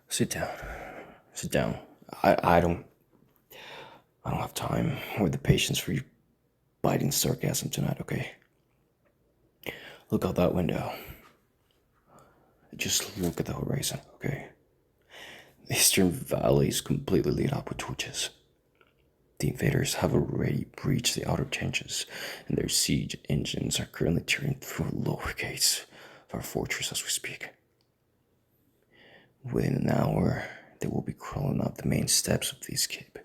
Sit down. Sit down. I don't have time or the patience for your biting sarcasm tonight, okay? Look out that window. Just look at the horizon, okay? The eastern valley is completely lit up with torches. The invaders have already breached the outer trenches, and their siege engines are currently tearing through the lower gates of our fortress as we speak. Within an hour, they will be crawling up the main steps of the escape.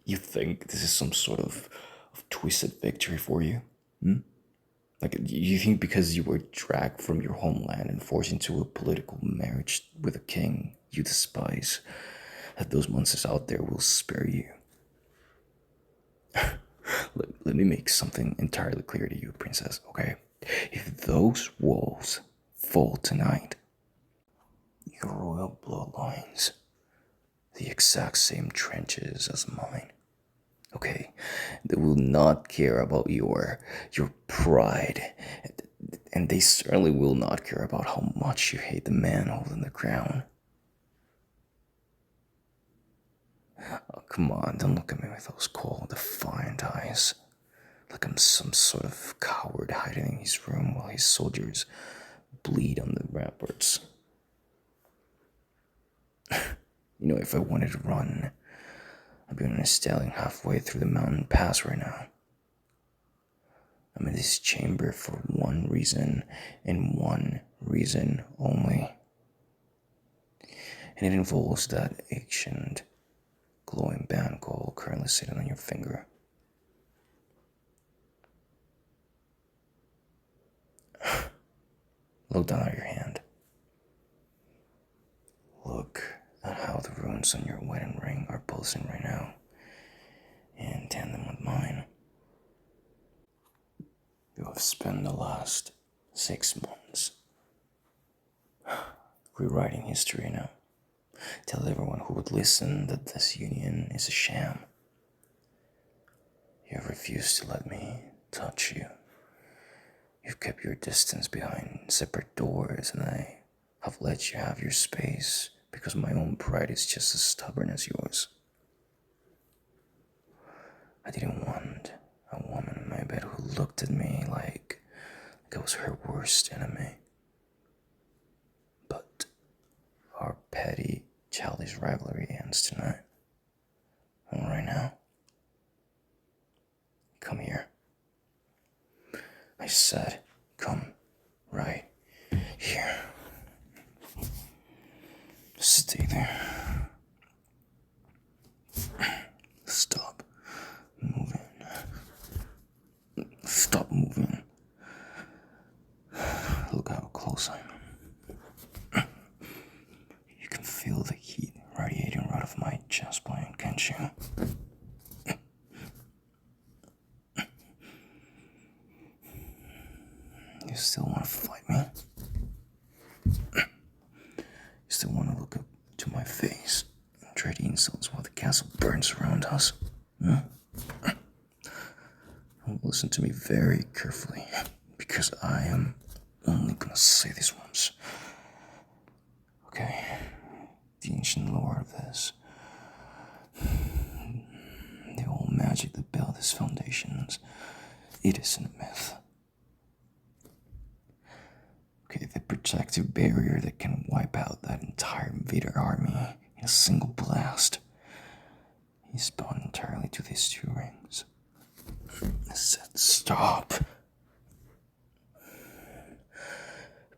You think this is some sort of twisted victory for you? Like, you think because you were dragged from your homeland and forced into a political marriage with a king you despise, that those monsters out there will spare you? Let me make something entirely clear to you, princess, okay? If those walls fall tonight, your royal bloodlines, the exact same trenches as mine, okay? They will not care about your pride, and they certainly will not care about how much you hate the man holding the crown. Oh, come on, don't look at me with those cold, defiant eyes. Like I'm some sort of coward hiding in his room while his soldiers bleed on the ramparts. If I wanted to run, I'd be on a stallion halfway through the mountain pass right now. I'm in this chamber for one reason, and one reason only. And it involves that ancient, glowing band goal currently sitting on your finger. Look down at your hand. Look at how the runes on your wedding ring are pulsing right now, in tandem with mine. You have spent the last 6 months rewriting history now. Tell everyone who would listen that this union is a sham. You have refused to let me touch you. You've kept your distance behind separate doors, and I have let you have your space because my own pride is just as stubborn as yours. I didn't want a woman in my bed who looked at me like I was her worst enemy. But our petty, childish rivalry ends tonight. And right now, come here. I said, come right here. Stay there. Stop moving. Stop moving. Look how close I am. You can feel the heat radiating right off my chest plane, can't you? You still want to fight me? You still want to look up to my face and trade insults while the castle burns around us? Listen to me very carefully, because I am only gonna say this once. Okay, the ancient lore of this, the old magic that built its foundations, it isn't a myth. Okay, the protective barrier that can wipe out that entire invader army in a single blast is bound entirely to these 2 rings. I said stop.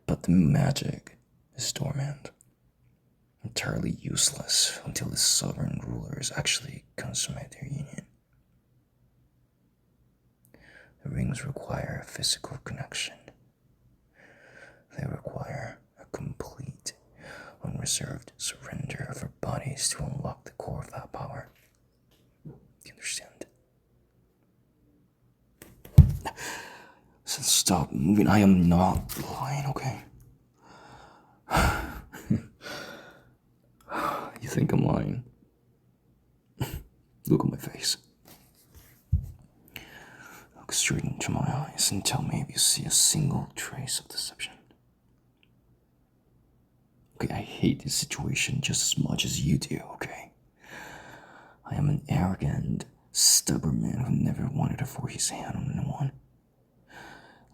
But the magic is dormant, entirely useless until the sovereign rulers actually consummate their union. The rings require a physical connection. They require a complete, unreserved surrender of our bodies to unlock the core of that power. Do you understand? So stop moving. I am not lying, okay? think I'm lying? Look at my face. Look straight into my eyes and tell me if you see a single trace of deception. Okay, I hate this situation just as much as you do, okay? I am an arrogant, stubborn man who never wanted to force his hand on anyone.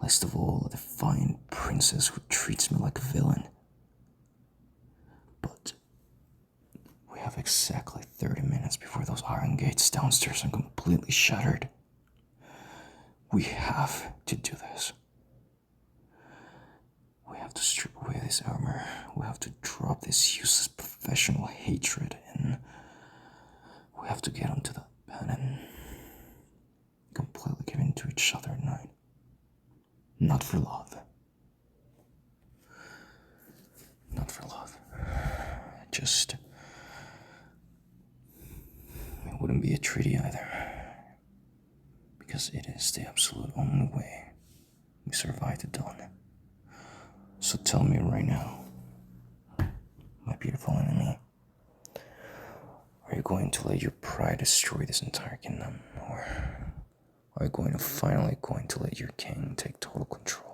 Least of all, a defiant princess who treats me like a villain. But we have exactly 30 minutes before those iron gates downstairs are completely shattered. We have to do this. We have to strip away this armor. We have to drop this useless professional hatred, and we have to get onto the bed and completely give in to each other at night. Not for love. Not for love. Just... it wouldn't be a treaty either. Because it is the absolute only way we survive the dawn. So tell me right now, my beautiful enemy, are you going to let your pride destroy this entire kingdom? Or are you finally going to let your king take total control?